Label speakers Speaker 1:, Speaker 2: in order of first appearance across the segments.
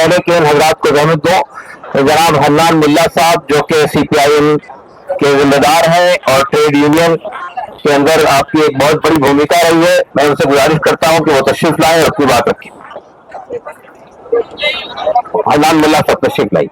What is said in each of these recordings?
Speaker 1: पहले के इन हजरात को रहमत दो। जनाब हन्नान मुल्ला साहब जो कि CPIM के जिम्मेदार हैं और ट्रेड यूनियन के अंदर आपकी एक बहुत बड़ी भूमिका रही है, मैं उनसे गुजारिश करता हूं कि वो तशरीफ लाएं और अपनी बात रखें। हन्नान मुल्ला साहब तशरीफ लाइए।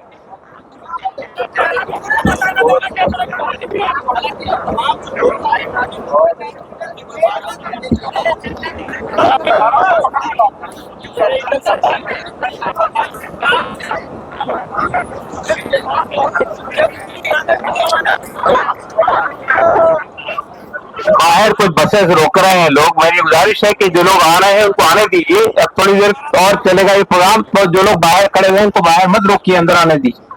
Speaker 1: बाहर कुछ बसेस रोक रहे हैं लोग, मेरी गुजारिश है कि जो लोग आ रहे हैं उनको आने दीजिए। अब थोड़ी देर और चलेगा ये प्रोग्राम, तो जो लोग बाहर खड़े हुए हैं उनको बाहर मत रोकिए, अंदर आने दीजिए।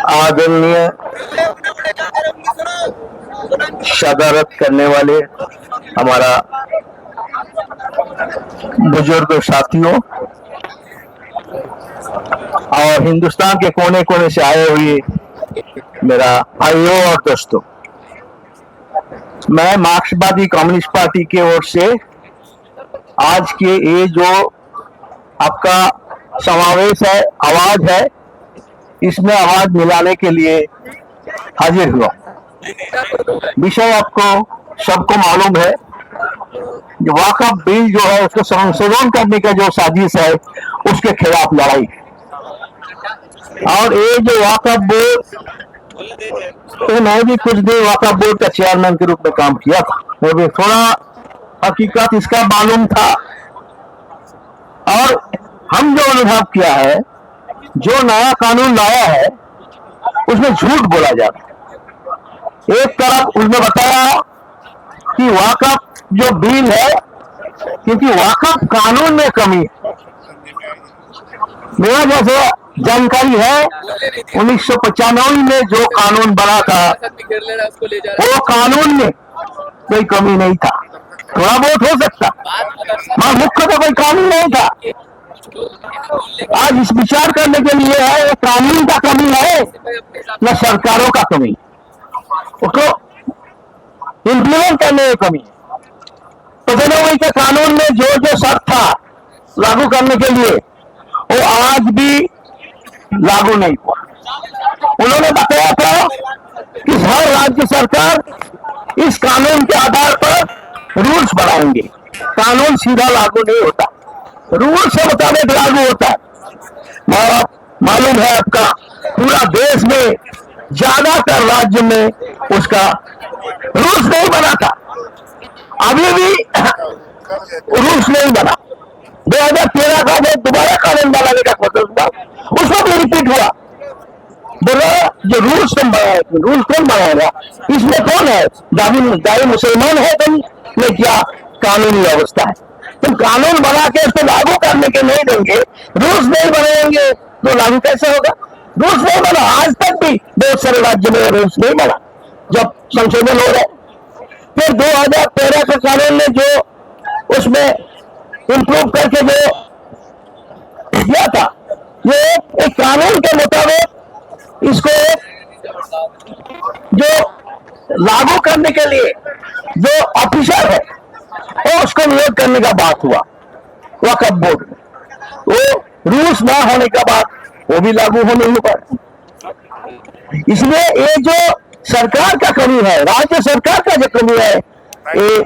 Speaker 1: आदरणीय शदारत करने वाले हमारा बुजुर्ग साथियों और हिंदुस्तान के कोने कोने से आए हुए मेरा भाइयों और दोस्तों, मैं मार्क्सवादी कम्युनिस्ट पार्टी की ओर से आज के ये जो आपका समावेश है, आवाज है, इसमें आवाज मिलाने के लिए हाजिर हुआ। विषय आपको सबको मालूम है, जो वक्फ बिल जो है उसको संशोधन करने का जो साजिश है उसके खिलाफ लड़ाई। और ये जो वक्फ बोर्ड, तो मैं भी कुछ देर वक्फ बोर्ड का चेयरमैन के रूप में काम किया था, मुझे थोड़ा हकीकत इसका मालूम था। और हम जो अनुभव किया है, जो नया कानून लाया है उसमें झूठ बोला जाता है। एक तरफ उसने बताया कि वक्फ जो बिल है, क्योंकि वक्फ कानून में कमी है। मेरा जैसे जानकारी है 1995 में जो कानून बना था वो कानून में कोई कमी नहीं था, थोड़ा बहुत हो सकता, मगर मुख्य तो कोई कानून नहीं था। आज इस विचार करने के लिए है ये कानून का कमी है न सरकारों का कमी, उसको इम्प्लीमेंट करने में कमी है। 95 के कानून में जो जो शर्त था लागू करने के लिए वो आज भी लागू नहीं हुआ। उन्होंने बताया था कि हर राज्य सरकार इस कानून के आधार पर रूल्स बनाएंगे, कानून सीधा लागू नहीं होता, रूल्स के मुताबिक लागू होता है। और मालूम है आपका पूरा देश में ज्यादातर राज्य में उसका रूल्स नहीं बना था, अभी भी रूल्स नहीं बना। 2013 का जो दोबारा कानून बनाने का कोशिश हुआ उसमें भी रिपीट हुआ। बोला जो रूल्स तुम बनाए, रूल कौन बनाएगा, इसमें कौन है, दाई मुसलमान है तुम ने क्या कानूनी व्यवस्था है, तुम कानून बना के उसको लागू करने के नहीं देंगे, रूल्स नहीं बनाएंगे तो लागू कैसे होगा। रूल्स नहीं बना, आज तक भी बहुत सारे राज्य में रूल्स नहीं बना जब संशोधन हो रहे। फिर 2013 के कानून ने जो उसमें इम्प्रूव करके जो दिया था, ये एक कानून के मुताबिक इसको जो लागू करने के लिए जो ऑफिसर है और उसको नियोग करने का बात हुआ वक्फ बोर्ड में, वो रूल्स ना होने के बाद वो भी लागू हो नहीं पाया। इसलिए ये जो सरकार का कमी है, राज्य सरकार का जो कमी है, ये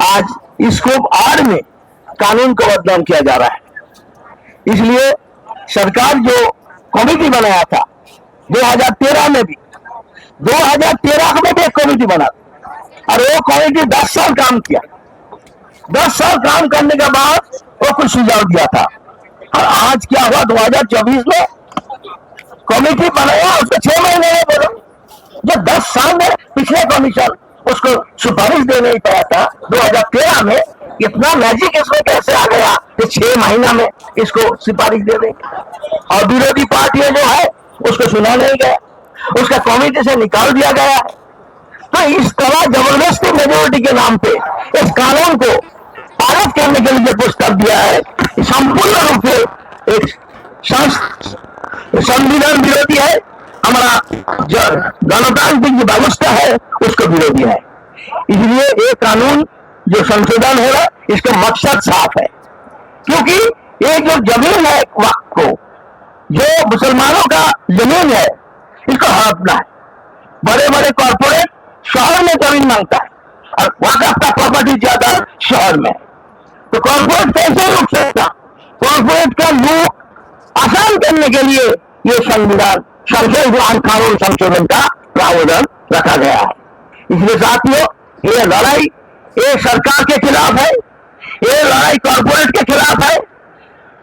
Speaker 1: आज इसको आड़ में कानून को बदनाम किया जा रहा है। इसलिए सरकार जो कमेटी बनाया था 2013 में भी, 2013 में भी एक कमेटी बना और वो कमेटी 10 साल काम किया। 10 साल काम करने के बाद वो कुछ सुझाव दिया था और आज क्या हुआ 2024 में कमेटी बनाया, उसको 6 महीने में बोलो। जो 10 साल में पिछले कमीशन उसको सिफारिश दे नहीं पाया था, 2013 में इतना मैजिक इसमें कैसे आ गया कि 6 महीना में इसको सिफारिश दे देंगे। और विरोधी पार्टियां जो है उसको सुना नहीं गया, उसका कमेटी से निकाल दिया गया। तो इस तरह जबरदस्ती मेजोरिटी के नाम पे इस कानून को पारित करने के लिए कुछ कर दिया है, संपूर्ण रूप से एक संविधान विरोधी है, हमारा जो गणतांत्रिक जो व्यवस्था है उसको विरोधी है। इसलिए ये कानून जो संशोधन हो रहा है इसका मकसद साफ है, क्योंकि ये जो जमीन है वक्फ को, जो मुसलमानों का जमीन है इसको हड़पना है। बड़े बड़े कॉर्पोरेट शहर में जमीन मांगता है और वक्फ का प्रॉपर्टी ज्यादा शहर में, तो कॉर्पोरेट कैसे रुक सकता? कॉर्पोरेट का लूट आसान करने के लिए ये संविधान कानून संशोधन का प्रावधान रखा गया है। इसलिए साथियों, ये लड़ाई ये सरकार के खिलाफ है, ये लड़ाई कॉर्पोरेट के खिलाफ है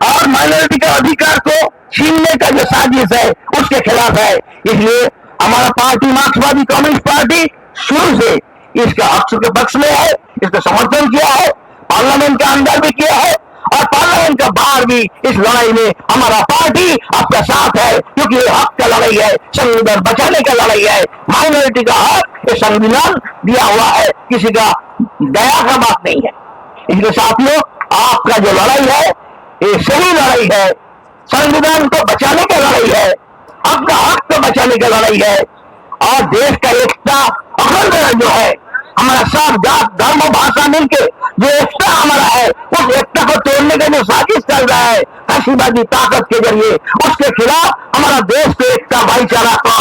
Speaker 1: और माइनॉरिटी का अधिकार को छीनने का जो साजिश है उसके खिलाफ है। इसलिए हमारा पार्टी मार्क्सवादी कम्युनिस्ट पार्टी शुरू से इसका हक के पक्ष में है, इसका समर्थन किया है, पार्लियामेंट के अंदर भी किया है और पार्लियामेंट के बाहर भी इस लड़ाई में हमारा पार्टी आपका साथ है, क्योंकि ये हक का लड़ाई है, संविधान बचाने का लड़ाई है। माइनॉरिटी का हक ये संविधान दिया हुआ है, किसी का दया का बात नहीं है। इसलिए साथियों, आपका जो लड़ाई है ये सही लड़ाई है, संविधान को बचाने की लड़ाई है, आपका हक को बचाने की लड़ाई है और देश का एकता अखंड जो है, हमारा सब जात धर्म भाषा मिलके जो एकता हमारा है उस एकता को तोड़ने का जो साजिश चल रहा है फैसिबादी ताकत के जरिए, उसके खिलाफ हमारा देश के एकता भाईचारा का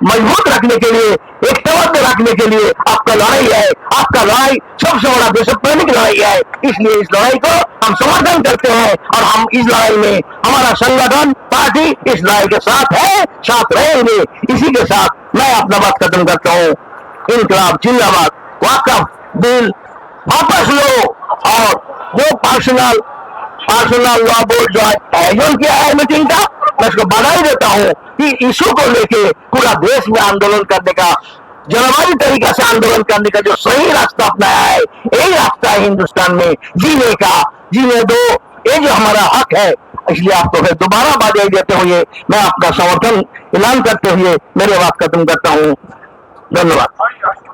Speaker 1: मजबूत रखने के लिए, एकताबद्ध रखने के लिए आपका लड़ाई है। आपका लड़ाई सबसे बड़ा देशप्रेमिक लड़ाई है, इसलिए इस लड़ाई को हम समर्थन करते हैं और हम इस लड़ाई में हमारा संगठन पार्टी इस लड़ाई के साथ है, साथ रहेंगे। इसी के साथ मैं अपना बात खत्म करता हूँ। इनकलाब जिंदाबाद। वक्फ बिल वापस लो और जो पर्सनल लॉ बोर्ड जो आयोजन किया है मीटिंग का, मैं इसको बधाई देता हूँ कि इशू को लेके पूरा देश में आंदोलन करने का, जलवायु तरीका से आंदोलन करने का जो सही रास्ता अपनाया है, यही रास्ता है हिंदुस्तान में जीने का। जीने दो, ये जो हमारा हक है। इसलिए आपको फिर दोबारा बधाई देते हुए मैं आपका समर्थन ऐलान करते हुए मेरे बात खत्म करता हूँ। धन्यवाद।